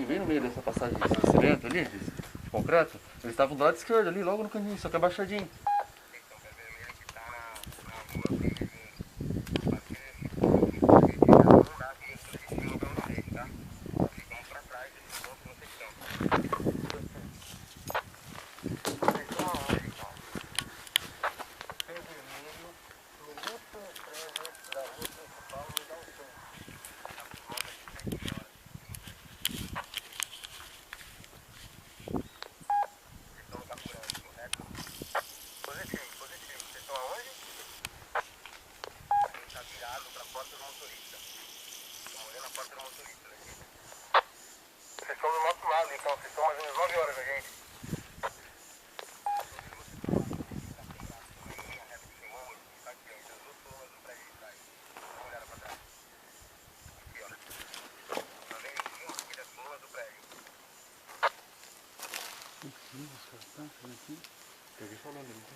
Bem no meio dessa passagem de cimento ali, de concreto, eles estavam do lado esquerdo ali, logo no caminho, só que abaixadinho. Vocês estão do nosso lado, então vocês estão mais ou menos 9 horas da gente. Peguei falando ali, tá?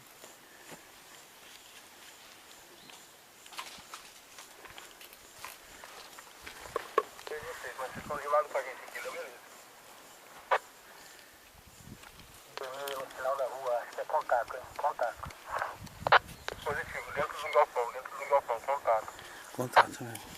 Mas vocês estão de lado com a gente aqui, beleza? No final da rua, acho que é contato, hein? Contato. Positivo, dentro do galpão, contato. Contato, né?